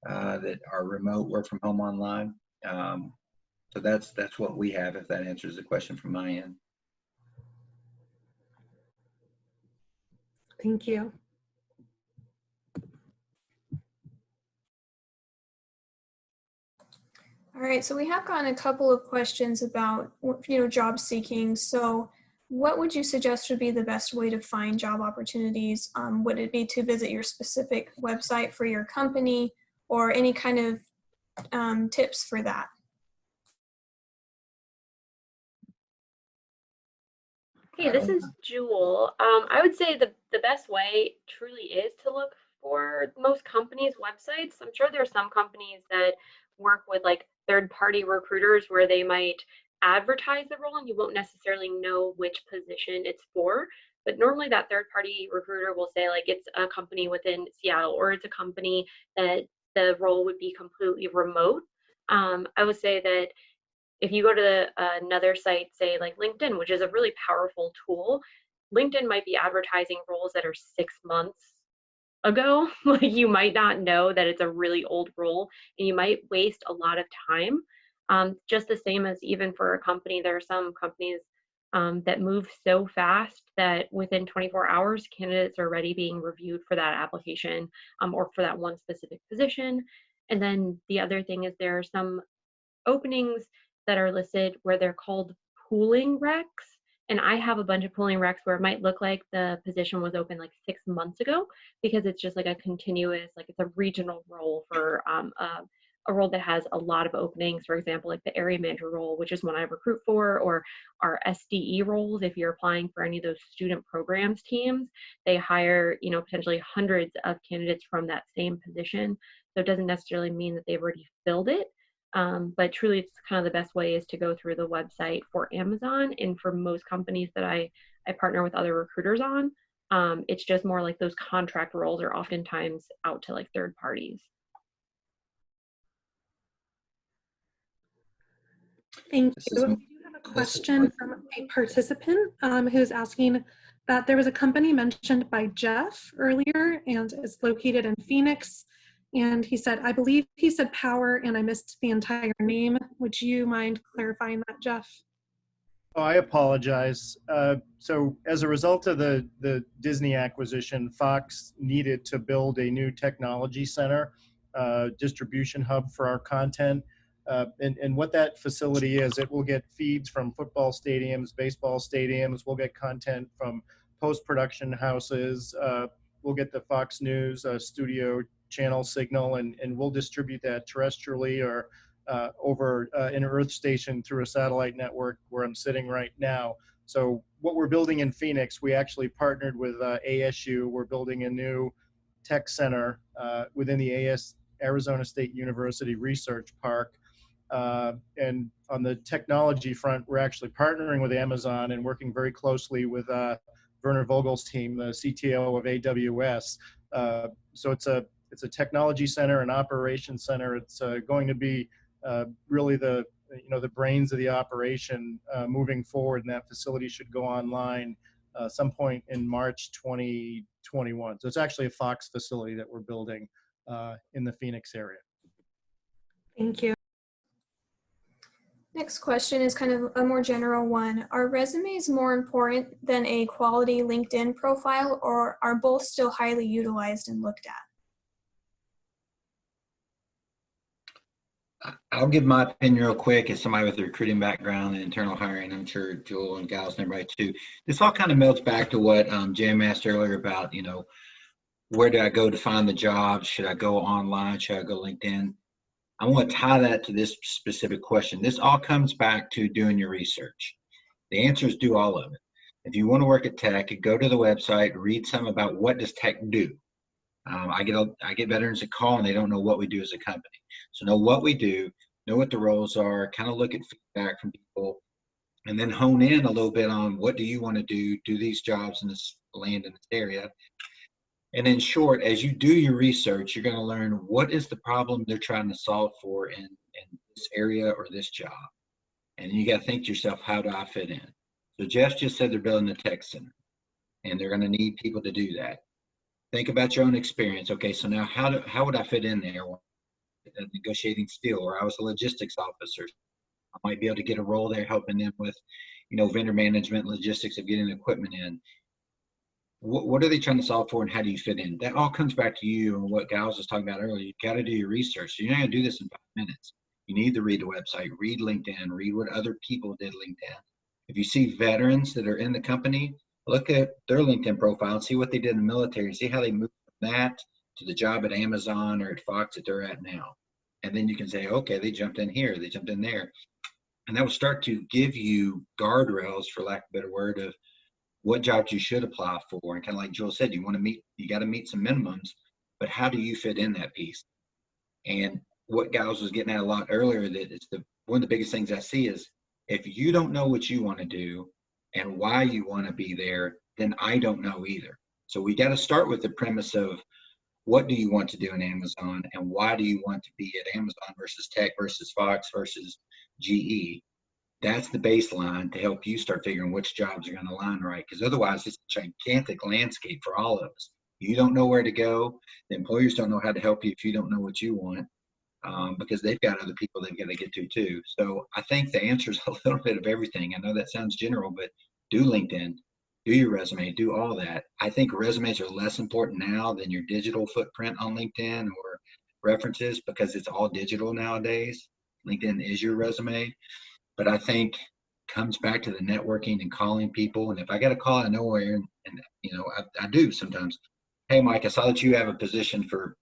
that are remote, work from home online. So that's what we have, if that answers the question from my end. Thank you. All right, so we have gotten a couple of questions about, job seeking. So what would you suggest would be the best way to find job opportunities? Would it be to visit your specific website for your company, or any kind of tips for that? Hey, this is Jewel. I would say the best way truly is to look for most companies' websites. I'm sure there are some companies that work with like third-party recruiters where they might advertise the role and you won't necessarily know which position it's for. But normally that third-party recruiter will say like it's a company within Seattle, or it's a company that the role would be completely remote. I would say that if you go to another site, say like LinkedIn, which is a really powerful tool, LinkedIn might be advertising roles that are 6 months ago. Like you might not know that it's a really old role, and you might waste a lot of time. Just the same as even for a company, there are some companies that move so fast that within 24 hours, candidates are already being reviewed for that application or for that one specific position. And then the other thing is there are some openings that are listed where they're called pooling recs. And I have a bunch of pooling recs where it might look like the position was open like 6 months ago, because it's just like a continuous, like it's a regional role for a role that has a lot of openings. For example, like the area manager role, which is one I recruit for, or our SDE roles. If you're applying for any of those student programs teams, they hire, potentially hundreds of candidates from that same position. So it doesn't necessarily mean that they've already filled it. But truly, it's kind of the best way is to go through the website for Amazon. And for most companies that I partner with other recruiters on, it's just more like those contract roles are oftentimes out to like third parties. Thank you. We do have a question from a participant who's asking that there was a company mentioned by Jeff earlier, and it's located in Phoenix. And he said, I believe he said Power, and I missed the entire name. Would you mind clarifying that, Jeff? Oh, I apologize. So as a result of the Disney acquisition, Fox needed to build a new technology center, distribution hub for our content. And what that facility is, it will get feeds from football stadiums, baseball stadiums. We'll get content from post-production houses. We'll get the Fox News studio channel signal, and we'll distribute that terrestrially or over an Earth station through a satellite network where I'm sitting right now. So what we're building in Phoenix, we actually partnered with ASU. We're building a new tech center within the Arizona State University Research Park. And on the technology front, we're actually partnering with Amazon and working very closely with Werner Vogel's team, the CTO of AWS. So it's a technology center, an operations center. It's going to be really the brains of the operation moving forward, and that facility should go online some point in March 2021. So it's actually a Fox facility that we're building in the Phoenix area. Thank you. Next question is kind of a more general one. Are resumes more important than a quality LinkedIn profile, or are both still highly utilized and looked at? I'll give my opinion real quick as somebody with a recruiting background and internal hiring. I'm sure Jewel and Gals and everybody too. This all kind of melts back to what Jim asked earlier about, where do I go to find the jobs? Should I go online? Should I go LinkedIn? I want to tie that to this specific question. This all comes back to doing your research. The answer is do all of it. If you want to work at tech, go to the website, read some about what does tech do. I get veterans that call and they don't know what we do as a company. So know what we do, know what the roles are, kind of look at feedback from people, and then hone in a little bit on what do you want to do these jobs in this land in this area. And in short, as you do your research, you're going to learn what is the problem they're trying to solve for in this area or this job. And you got to think to yourself, how do I fit in? So Jeff just said they're building a tech center, and they're going to need people to do that. Think about your own experience. Okay, so now how would I fit in there? Negotiating steel, or I was a logistics officer. I might be able to get a role there helping them with, vendor management, logistics of getting equipment in. What are they trying to solve for, and how do you fit in? That all comes back to you and what Giles was talking about earlier. You've got to do your research. So you're not going to do this in 5 minutes. You need to read the website, read LinkedIn, read what other people did LinkedIn. If you see veterans that are in the company, look at their LinkedIn profile and see what they did in the military, see how they moved from that to the job at Amazon or at Fox that they're at now. And then you can say, okay, they jumped in here, they jumped in there. And that will start to give you guardrails, for lack of a better word, of what jobs you should apply for. And kind of like Joel said, you got to meet some minimums, but how do you fit in that piece? And what Giles was getting at a lot earlier, that it's one of the biggest things I see is, if you don't know what you want to do and why you want to be there, then I don't know either. So we got to start with the premise of, what do you want to do in Amazon, and why do you want to be at Amazon versus Tech versus Fox versus GE? That's the baseline to help you start figuring which jobs are going to align right. Because otherwise, it's a gigantic landscape for all of us. You don't know where to go. The employers don't know how to help you if you don't know what you want, because they've got other people they've got to get to too. So I think the answer is a little bit of everything. I know that sounds general, but do LinkedIn, do your resume, do all that. I think resumes are less important now than your digital footprint on LinkedIn or references, because it's all digital nowadays. LinkedIn is your resume. But I think comes back to the networking and calling people. And if I get a call out of nowhere, and I do sometimes, hey, Mike, I saw that you have a position for,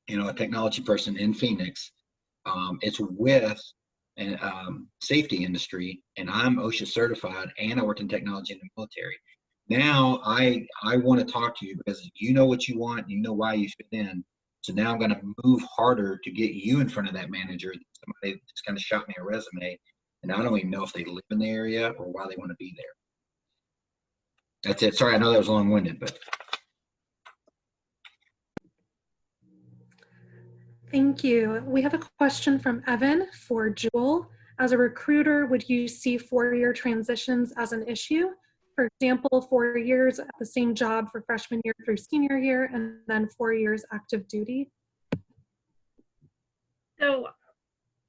a technology person in Phoenix. It's with a safety industry, and I'm OSHA certified, and I worked in technology in the military. Now I want to talk to you because you know what you want, you know why you fit in. So now I'm going to move harder to get you in front of that manager. Somebody just kind of shot me a resume, and I don't even know if they live in the area or why they want to be there. That's it. Sorry, I know that was long-winded, but. Thank you. We have a question from Evan for Jewel. As a recruiter, would you see 4-year transitions as an issue? For example, 4 years at the same job for freshman year through senior year, and then 4 years active duty? So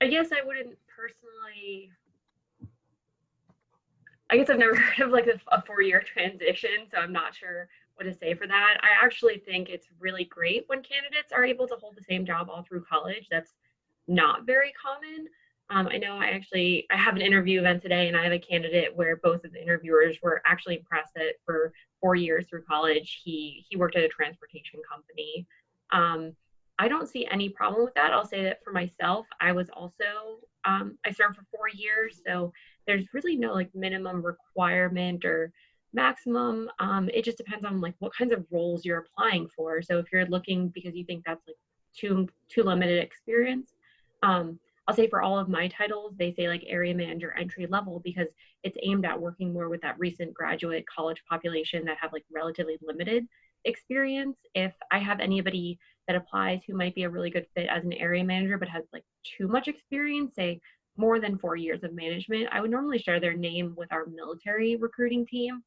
I guess I wouldn't personally, I guess I've never heard of like a 4-year transition, so I'm not sure what to say for that. I actually think it's really great when candidates are able to hold the same job all through college. That's not very common. I know I have an interview event today, and I have a candidate where both of the interviewers were actually impressed that for 4 years through college, he worked at a transportation company. I don't see any problem with that. I'll say that for myself, I was also, I served for 4 years, so there's really no like minimum requirement or maximum. It just depends on like what kinds of roles you're applying for. So if you're looking because you think that's like too limited experience, I'll say for all of my titles, they say like area manager entry level, because it's aimed at working more with that recent graduate college population that have like relatively limited experience. If I have anybody that applies who might be a really good fit as an area manager but has like too much experience, say more than 4 years of management, I would normally share their name with our military recruiting team.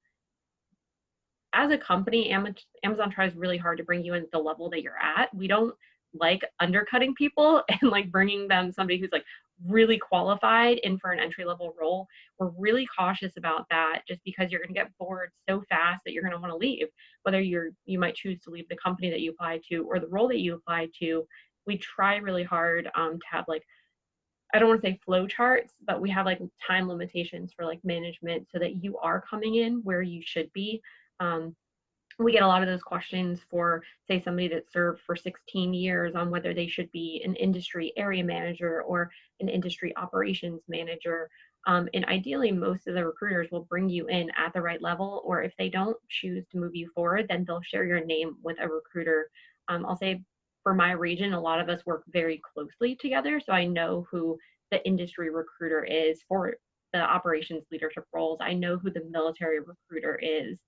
As a company, Amazon tries really hard to bring you in at the level that you're at. We don't like undercutting people and like bringing them somebody who's like really qualified in for an entry-level role. We're really cautious about that, just because you're going to get bored so fast that you're going to want to leave. Whether you might choose to leave the company that you apply to or the role that you apply to, we try really hard to have like I don't want to say flow charts, but we have like time limitations for like management so that you are coming in where you should be. We get a lot of those questions for, say, somebody that served for 16 years on whether they should be an industry area manager or an industry operations manager. And ideally, most of the recruiters will bring you in at the right level, or if they don't choose to move you forward, then they'll share your name with a recruiter. I'll say for my region, a lot of us work very closely together, so I know who the industry recruiter is for the operations leadership roles. I know who the military recruiter is.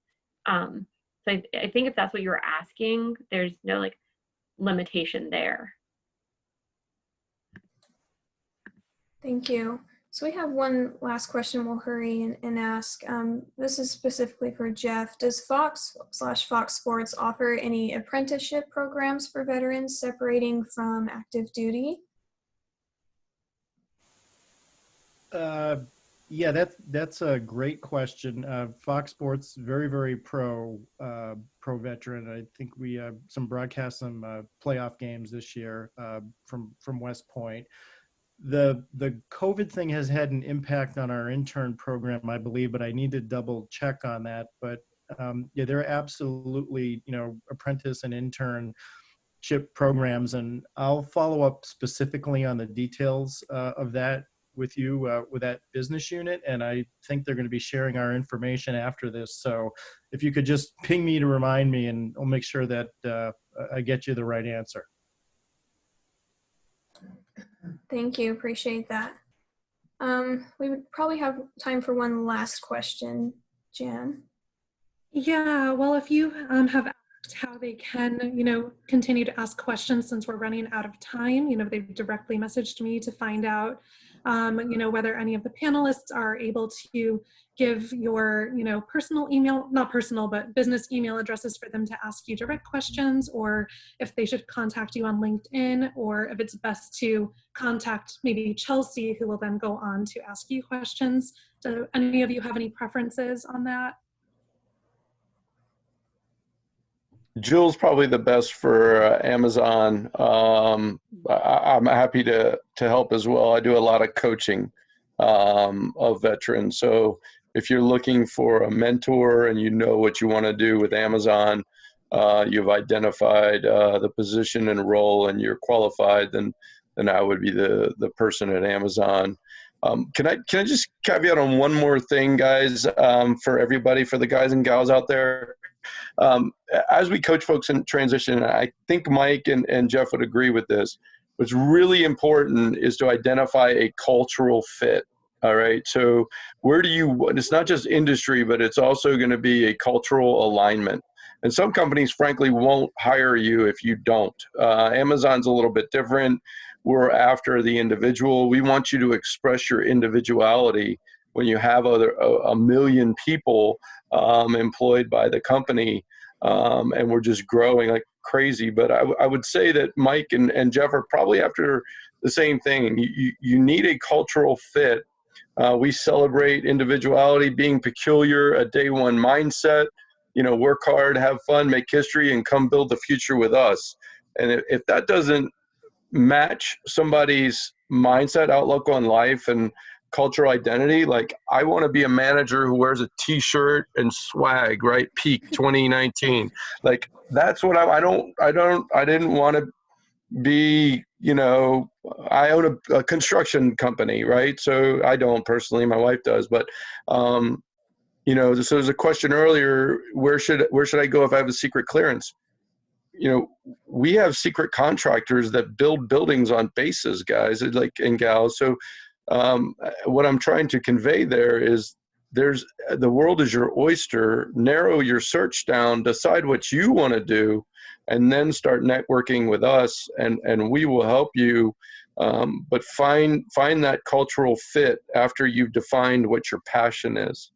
So I think if that's what you were asking, there's no like limitation there. Thank you. So we have one last question we'll hurry and ask. This is specifically for Jeff. Does Fox/Fox Sports offer any apprenticeship programs for veterans separating from active duty? Yeah, that's a great question. Fox Sports very pro veteran. I think we some broadcast some playoff games this year from West Point. The COVID thing has had an impact on our intern program, I believe, but I need to double check on that. But yeah, there are absolutely apprentice and internship programs, and I'll follow up specifically on the details of that with you with that business unit, and I think they're going to be sharing our information after this. So if you could just ping me to remind me, and I'll make sure that I get you the right answer. Thank you, appreciate that. We would probably have time for one last question, Jan. Yeah, well, if you have asked how they can, continue to ask questions since we're running out of time, they've directly messaged me to find out, whether any of the panelists are able to give your, personal email, not personal, but business email addresses for them to ask you direct questions, or if they should contact you on LinkedIn, or if it's best to contact maybe Chelsea, who will then go on to ask you questions. Do any of you have any preferences on that? Jill's probably the best for Amazon. I'm happy to help as well. I do a lot of coaching of veterans. So if you're looking for a mentor and you know what you want to do with Amazon, you've identified the position and role, and you're qualified, then I would be the person at Amazon. Can I just caveat on one more thing, guys, for everybody, for the guys and gals out there? As we coach folks in transition, I think Mike and Jeff would agree with this. What's really important is to identify a cultural fit. All right. So it's not just industry, but it's also going to be a cultural alignment. And some companies, frankly, won't hire you if you don't. Amazon's a little bit different. We're after the individual. We want you to express your individuality when you have a million people employed by the company, and we're just growing like crazy. But I would say that Mike and Jeff are probably after the same thing. You need a cultural fit. We celebrate individuality, being peculiar, a day one mindset, work hard, have fun, make history, and come build the future with us. And if that doesn't match somebody's mindset, outlook on life, and cultural identity, like, I want to be a manager who wears a t-shirt and swag, right? Peak 2019. Like, that's what I didn't want to be, I own a construction company, right? So I don't personally, my wife does, but, so there's a question earlier, where should I go if I have a secret clearance? We have secret contractors that build buildings on bases, guys, and gals. So what I'm trying to convey there is the world is your oyster. Narrow your search down, decide what you want to do, and then start networking with us, and we will help you. But find that cultural fit after you've defined what your passion is.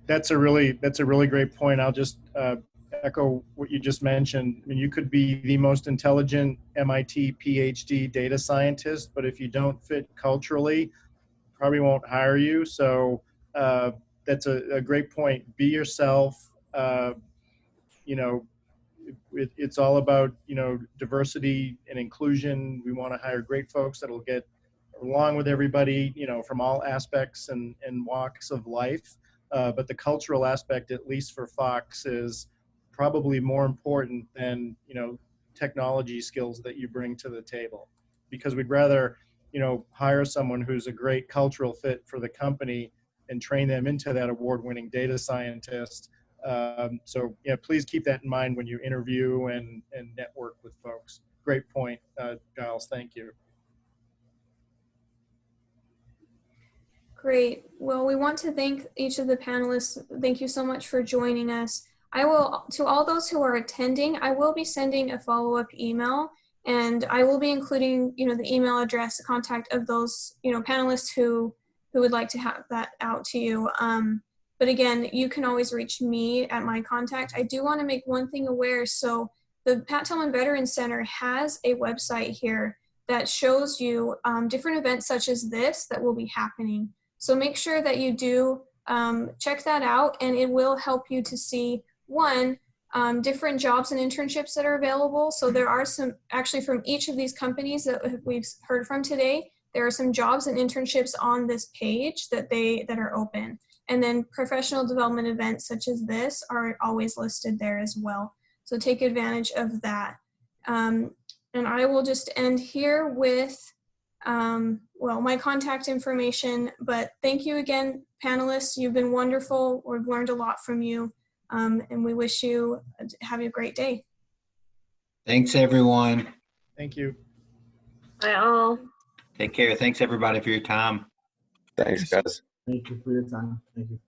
That's a really great point. I'll just echo what you just mentioned. I mean, you could be the most intelligent MIT PhD data scientist, but if you don't fit culturally, probably won't hire you. So that's a great point. Be yourself. it's all about, diversity and inclusion. We want to hire great folks that'll get along with everybody, from all aspects and walks of life. But the cultural aspect, at least for Fox, is probably more important than, technology skills that you bring to the table, because we'd rather, hire someone who's a great cultural fit for the company and train them into that award-winning data scientist. So yeah, please keep that in mind when you interview and network with folks. Great point, Giles. Thank you. Great. Well, we want to thank each of the panelists. Thank you so much for joining us. I will, to all those who are attending, I will be sending a follow-up email, and I will be including, the email address, contact of those, panelists who would like to have that out to you. But again, you can always reach me at my contact. I do want to make one thing aware. So the Pat Tillman Veterans Center has a website here that shows you different events such as this that will be happening. So make sure that you do check that out, and it will help you to see, one, different jobs and internships that are available. So there are some, actually from each of these companies that we've heard from today, there are some jobs and internships on this page that are open. And then professional development events such as this are always listed there as well. So take advantage of that. And I will just end here with, my contact information, but thank you again, panelists. You've been wonderful. We've learned a lot from you, and we wish you have a great day. Thanks, everyone. Thank you. Bye all. Take care. Thanks, everybody, for your time. Thanks, guys. Thank you for your time. Thank you.